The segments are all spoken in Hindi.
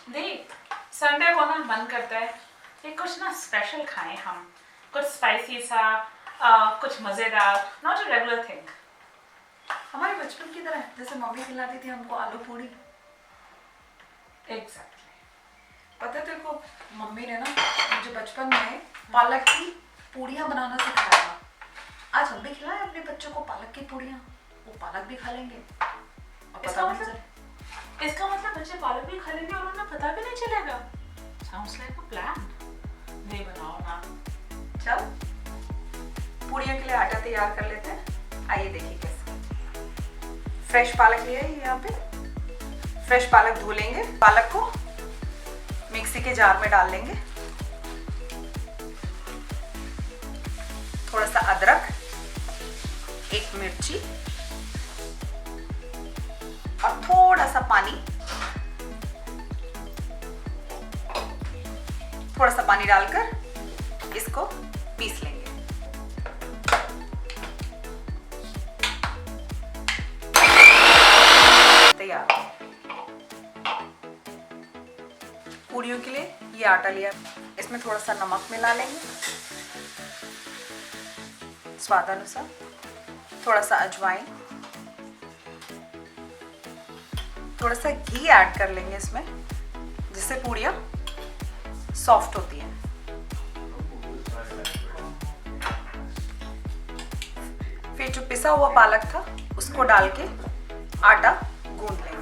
देख, संडे को ना मन करता है कि कुछ ना स्पेशल खाएं हम, कुछ स्पाइसी सा, कुछ मज़ेदार, नॉट अ रेगुलर थिंग। हमारे बचपन की तरह जैसे मम्मी खिलाती थी हमको आलू पूड़ी। एग्जैक्टली। पता है तेरे को, मम्मी ने ना मुझे बचपन में पालक की पूड़ियाँ बनाना सिखाया था। आज हम भी खिलाएं अपने बच्चों को पालक की पूड़ियाँ, वो पालक भी खा लेंगे और पता भी नहीं चले। इसका मतलब बच्चे पालक भी खा लेंगे और उन्हें पता भी नहीं चलेगा। Sounds like a plan. नहीं बनाओ ना। चल पूड़ियों के लिए आटा तैयार कर लेते हैं। आइए देखिए कैसे। फ्रेश पालक लिया है यहाँ पे। फ्रेश पालक धो लेंगे। पालक को मिक्सी के जार में डाल लेंगे। थोड़ा सा अदरक, एक मिर्ची और थोड़ा सा पानी। थोड़ा सा पानी डालकर इसको पीस लेंगे। तैयार। पूड़ियों के लिए ये आटा लिया, इसमें थोड़ा सा नमक मिला लेंगे स्वादानुसार, थोड़ा सा अजवाइन, थोड़ा सा घी ऐड कर लेंगे इसमें, जिससे पूड़ियाँ सॉफ्ट होती हैं। फिर जो पिसा हुआ पालक था उसको डाल के आटा गूंद लेंगे।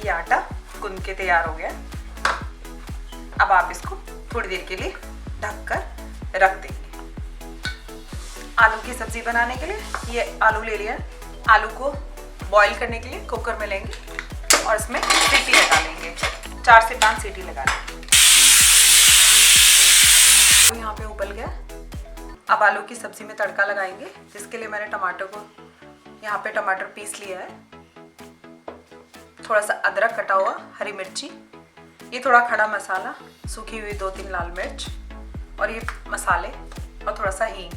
ये आटा गूंद के तैयार हो गया। अब आप इसको थोड़ी देर के लिए ढककर रख देंगे। आलू की सब्जी बनाने के लिए ये आलू ले लिया। आलू को बॉईल करने के लिए कुकर में लेंगे और इसमें सीटी लगा लेंगे। 4 से 5 सीटी लगा लेंगे। तो यहाँ पे उबल गया। अब आलू की सब्जी में तड़का लगाएंगे, जिसके लिए मैंने टमाटर को यहाँ पे टमाटर पीस लिया है, थोड़ा सा अदरक कटा हुआ, हरी मिर्ची, ये थोड़ा खड़ा मसाला, सूखी हुई 2-3 लाल मिर्च और ये मसाले और थोड़ा सा हींग।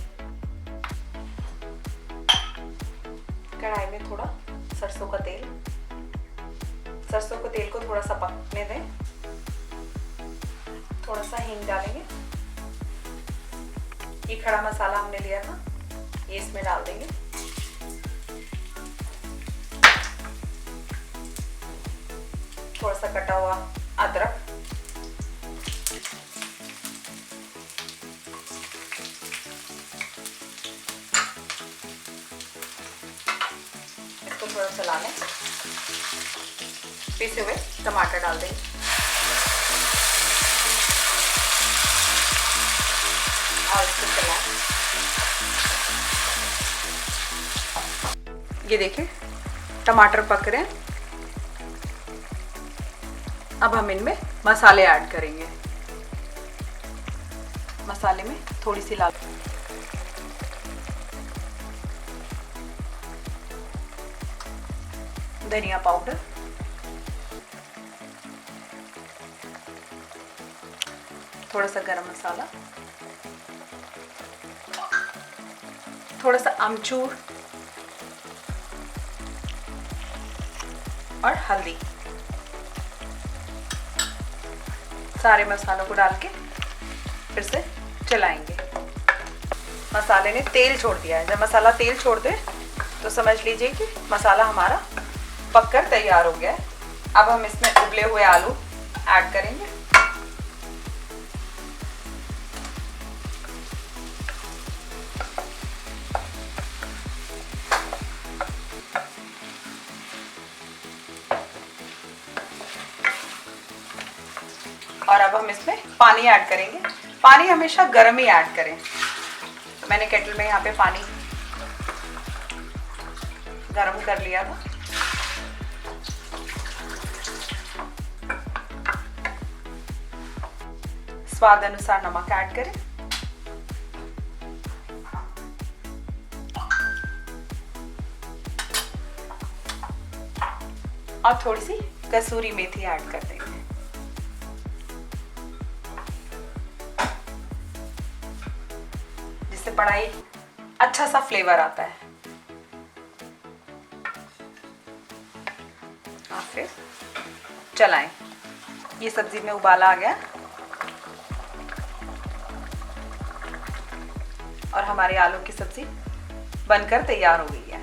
कढ़ाई में थोड़ा सरसों का तेल, सरसों के तेल को थोड़ा सा पकने दें। थोड़ा सा हींग डालेंगे। ये खड़ा मसाला हमने लिया था, ये इसमें डाल देंगे। थोड़ा सा कटा हुआ अदरक, इसको थोड़ा चला लें। पीसे हुए टमाटर डाल देंगे। और इसको चलाएं। ये देखिए टमाटर पक रहे हैं। अब हम इनमें मसाले ऐड करेंगे। मसाले में थोड़ी सी लाल, धनिया पाउडर, थोड़ा सा गरम मसाला, थोड़ा सा अमचूर और हल्दी। सारे मसालों को डाल के फिर से चलाएंगे। मसाले ने तेल छोड़ दिया है। जब मसाला तेल छोड़ दे तो समझ लीजिए कि मसाला हमारा पककर तैयार हो गया है। अब हम इसमें उबले हुए आलू ऐड करेंगे। और अब हम इसमें पानी ऐड करेंगे। पानी हमेशा गर्म ही ऐड करें। तो मैंने केटल में यहाँ पे पानी गर्म कर लिया था। स्वाद अनुसार नमक ऐड करें। और थोड़ी सी कसूरी मेथी ऐड कर देंगे। जिससे बड़ा ही अच्छा सा फ्लेवर आता है। और फिर चलाएं। ये सब्जी में उबाला आ गया और हमारी आलू की सब्जी बनकर तैयार हो गई है।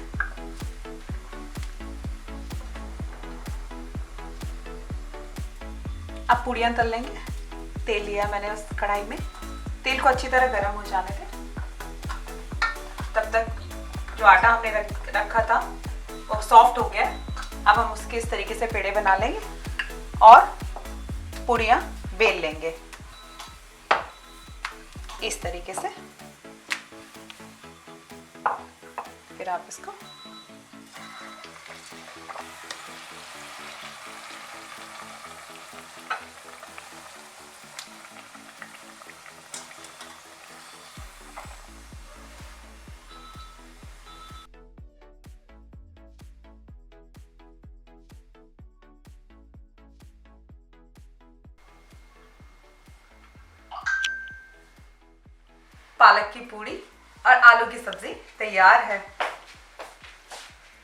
अब पूड़ियाँ तल लेंगे। तेल लिया मैंने उस कढ़ाई में, तेल को अच्छी तरह गर्म हो जाने दें। तब तक जो आटा हमने रखा था वो सॉफ्ट हो गया। अब हम उसके इस तरीके से पेड़े बना लेंगे और पूड़ियाँ बेल लेंगे इस तरीके से। फिर आप इसको पालक की पूड़ी और आलू की सब्जी तैयार है।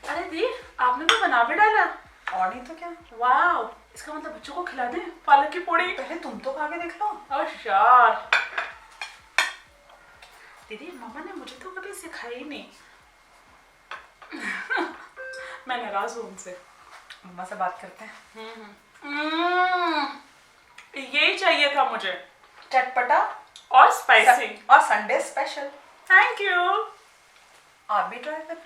अरे दी, आपने तो बना भी डाला। और नहीं तो क्या। वाह, इसका मतलब बच्चों को खिला दें पालक की पूड़ी। पहले तुम तो खा के देख लो। और यार दीदी, मम्मा ने मुझे तो कभी सिखाई ही नहीं। मैं नाराज हूँ उनसे। मम्मा से बात करते हैं। यही चाहिए था मुझे, चटपटा और स्पाइसी और संडे स्पेशल। Thank you. आप भी ट्राई करें।